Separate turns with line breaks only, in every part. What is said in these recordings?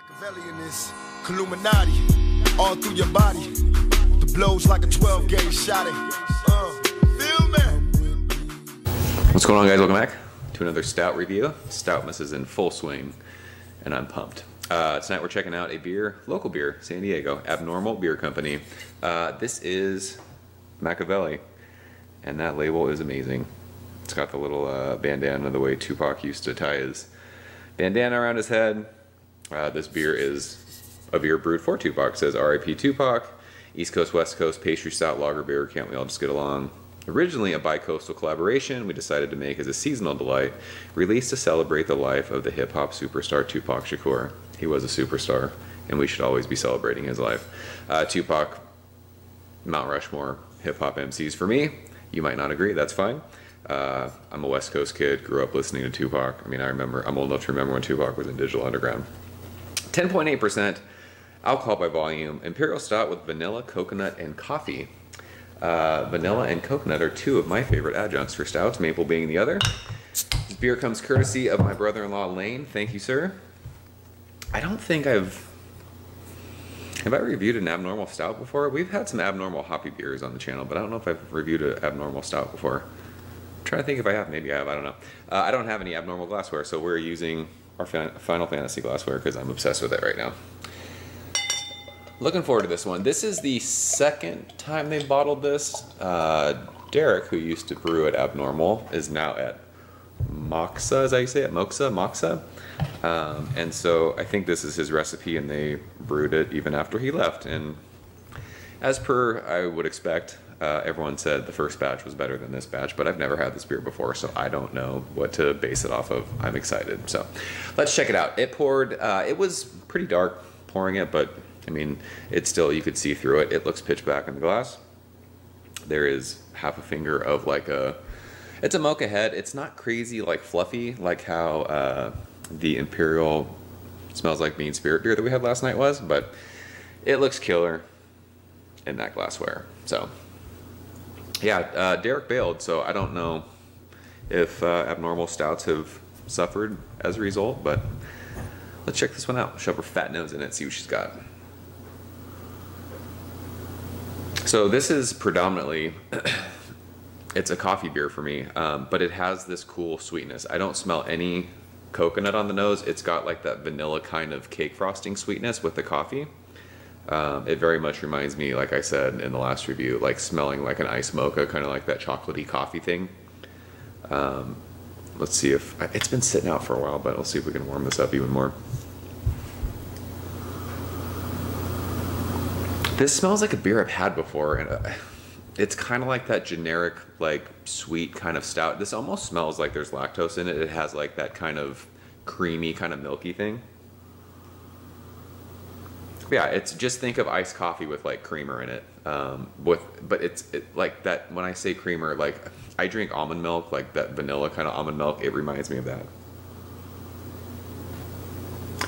Makaveli in this Illuminati, all through your body. The blows like a 12-gauge shot. Feel me?
What's going on, guys? Welcome back to another stout review. Stoutmas is in full swing, and I'm pumped. Tonight we're checking out a beer, local beer, San Diego, Abnormal Beer Company. This is Makaveli, and that label is amazing. It's got the little bandana, the way Tupac used to tie his bandana around his head. This beer is a beer brewed for Tupac. It says R.I.P. Tupac, East Coast, West Coast, pastry stout lager beer. Can't we all just get along? Originally a bi-coastal collaboration we decided to make as a seasonal delight, released to celebrate the life of the hip-hop superstar Tupac Shakur. He was a superstar, and we should always be celebrating his life. Tupac, Mount Rushmore hip-hop MCs for me. You might not agree, that's fine. I'm a West Coast kid, grew up listening to Tupac. I mean, I'm old enough to remember when Tupac was in Digital Underground. 10.8% alcohol by volume, imperial stout with vanilla, coconut, and coffee. Vanilla and coconut are two of my favorite adjuncts for stouts, maple being the other. This beer comes courtesy of my brother-in-law, Lane. Thank you, sir. I don't think have I reviewed an abnormal stout before? We've had some abnormal hoppy beers on the channel, but I don't know if I've reviewed an abnormal stout before. I'm trying to think if I have, maybe I have, I don't know. I don't have any abnormal glassware, so we're using our Final Fantasy glassware because I'm obsessed with it right now. Looking forward to this one. This is the second time they bottled this. Derek, who used to brew at Abnormal, is now at Moxa, is that how you say it? Moxa? And so I think this is his recipe, and they brewed it even after he left. And as per I would expect, everyone said the first batch was better than this batch, but I've never had this beer before, so I don't know what to base it off of. I'm excited. So let's check it out. It poured, it was pretty dark pouring it, but I mean, it's still, you could see through it. It looks pitch black in the glass. There is half a finger of like it's a mocha head. It's not crazy like fluffy like how the Imperial Smells Like Bean Spirit beer that we had last night was, but it looks killer in that glassware. So yeah, Derek bailed, so I don't know if abnormal stouts have suffered as a result, but let's check this one out. Shove her fat nose in it, see what she's got. So this is predominantly, it's a coffee beer for me, but it has this cool sweetness. I don't smell any coconut on the nose. It's got like that vanilla kind of cake frosting sweetness with the coffee. It very much reminds me, like I said in the last review, like smelling like an iced mocha, kind of like that chocolatey coffee thing. Let's see if, it's been sitting out for a while, but we'll see if we can warm this up even more. This smells like a beer I've had before, and it's kind of like that generic, like sweet kind of stout. This almost smells like there's lactose in it. It has like that kind of creamy, kind of milky thing. Yeah, it's just think of iced coffee with like creamer in it. But it's like that. When I say creamer, like I drink almond milk, like that vanilla kind of almond milk. It reminds me of that.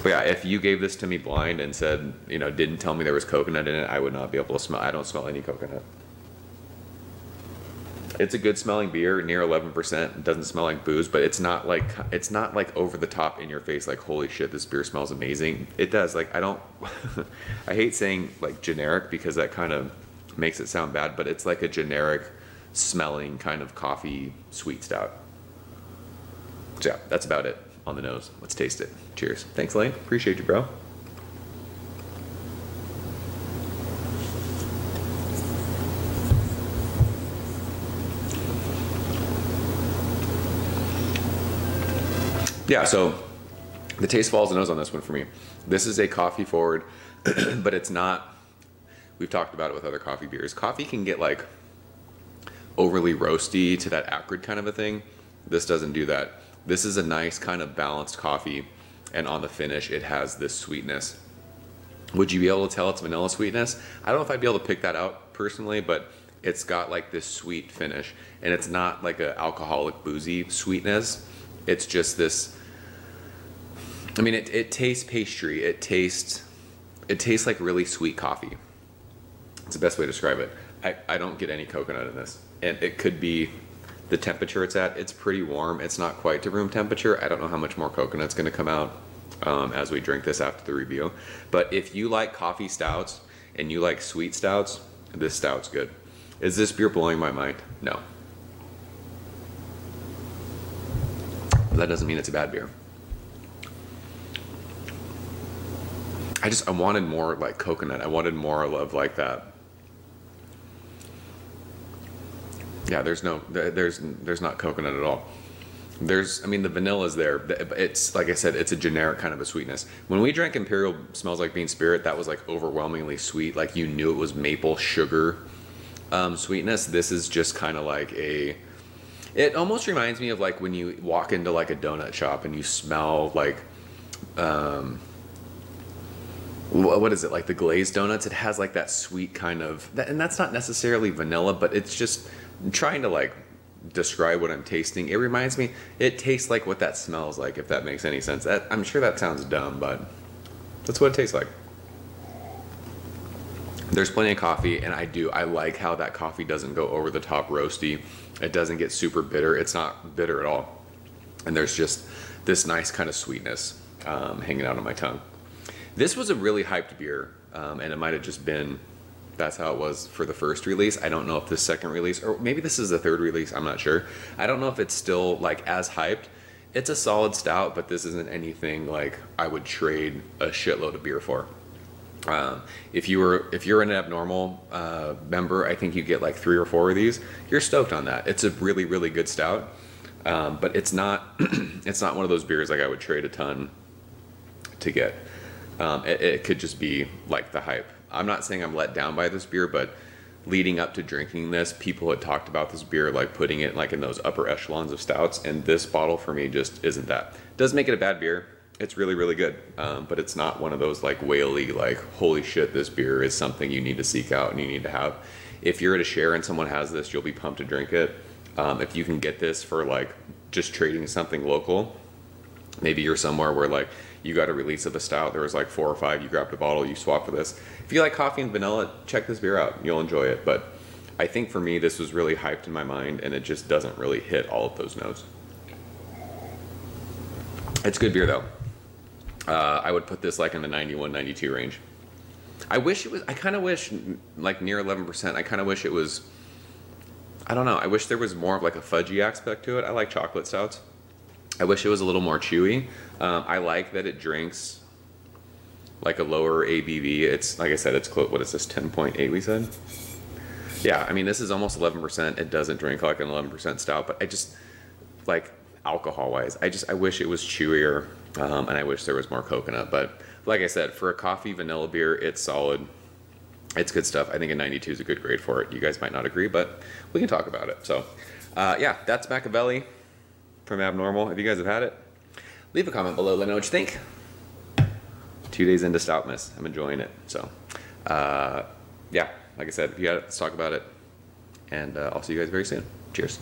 But yeah, if you gave this to me blind and said, you know, didn't tell me there was coconut in it, I would not be able to smell. I don't smell any coconut. It's a good smelling beer, near 11%. It doesn't smell like booze, but it's not like over the top in your face, like holy shit, this beer smells amazing. It does. Like I don't, I hate saying like generic because that kind of makes it sound bad, but it's like a generic smelling kind of coffee sweet stout. So yeah, that's about it on the nose. Let's taste it. Cheers. Thanks, Lane. Appreciate you, bro. Yeah, so the taste falls the nose on this one for me. This is a coffee forward, but it's not, we've talked about it with other coffee beers. Coffee can get like overly roasty to that acrid kind of a thing. This doesn't do that. This is a nice kind of balanced coffee, and on the finish it has this sweetness. Would you be able to tell it's vanilla sweetness? I don't know if I'd be able to pick that out personally, but it's got like this sweet finish, and it's not like an alcoholic boozy sweetness. It's just this, I mean, it tastes pastry. It tastes like really sweet coffee. It's the best way to describe it. I don't get any coconut in this, and it could be the temperature it's at. It's pretty warm. It's not quite to room temperature. I don't know how much more coconut's going to come out. as we drink this after the review. But if you like coffee stouts and you like sweet stouts, this stout's good. Is this beer blowing my mind? No. But that doesn't mean it's a bad beer. I wanted more like coconut. I wanted more of like that. Yeah, there's not coconut at all. I mean, the vanilla's there. It's, like I said, it's a generic kind of a sweetness. When we drank Imperial Smells Like Bean Spirit, that was like overwhelmingly sweet. Like you knew it was maple sugar sweetness. This is just kind of like it almost reminds me of like when you walk into like a donut shop and you smell like, what is it, like the glazed donuts? It has like that sweet kind of, and that's not necessarily vanilla, but it's just trying to like describe what I'm tasting. It reminds me, it tastes like what that smells like, if that makes any sense. I'm sure that sounds dumb, but that's what it tastes like. There's plenty of coffee, and I like how that coffee doesn't go over the top roasty. It doesn't get super bitter. It's not bitter at all. And there's just this nice kind of sweetness hanging out on my tongue. This was a really hyped beer, and it might have just been, that's how it was for the first release. I don't know if the second release, or maybe this is the third release, I'm not sure. I don't know if it's still like as hyped. It's a solid stout, but this isn't anything like I would trade a shitload of beer for. If you're an Abnormal member, I think you get like 3 or 4 of these. You're stoked on that. It's a really, really good stout, but it's not it's not one of those beers like I would trade a ton to get. It could just be like the hype. I'm not saying I'm let down by this beer, but leading up to drinking this, people had talked about this beer, like putting it like in those upper echelons of stouts, and this bottle for me just isn't that. Doesn't make it a bad beer. It's really, really good, but it's not one of those like whaley, like holy shit, this beer is something you need to seek out and you need to have. If you're at a share and someone has this, you'll be pumped to drink it. If you can get this for like just trading something local, maybe you're somewhere where like you got a release of a stout, there was like 4 or 5, you grabbed a bottle, you swap for this. If you like coffee and vanilla, check this beer out, you'll enjoy it. But I think for me, this was really hyped in my mind, and it just doesn't really hit all of those notes. It's good beer though. I would put this like in the 91, 92 range. I kind of wish like near 11%, I kind of wish it was, I don't know, I wish there was more of like a fudgy aspect to it. I like chocolate stouts. I wish it was a little more chewy. I like that it drinks like a lower ABV. It's, like I said, it's close, what is this, 10.8 we said? Yeah, I mean, this is almost 11%. It doesn't drink like an 11% stout, but I just, like alcohol-wise, I wish it was chewier, and I wish there was more coconut. But like I said, for a coffee vanilla beer, it's solid. It's good stuff. I think a 92 is a good grade for it. You guys might not agree, but we can talk about it. So yeah, that's Makaveli from Abnormal. If you guys have had it, leave a comment below. Let me know what you think. 2 days into Stoutmas. I'm enjoying it. So yeah, like I said, if you had it, let's talk about it. And I'll see you guys very soon. Cheers.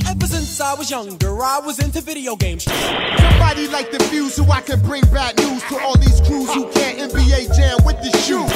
Ever since I was younger, I was into video games.
Somebody like the fuse so I can bring bad news to all these crews who can't NBA jam with the shoe.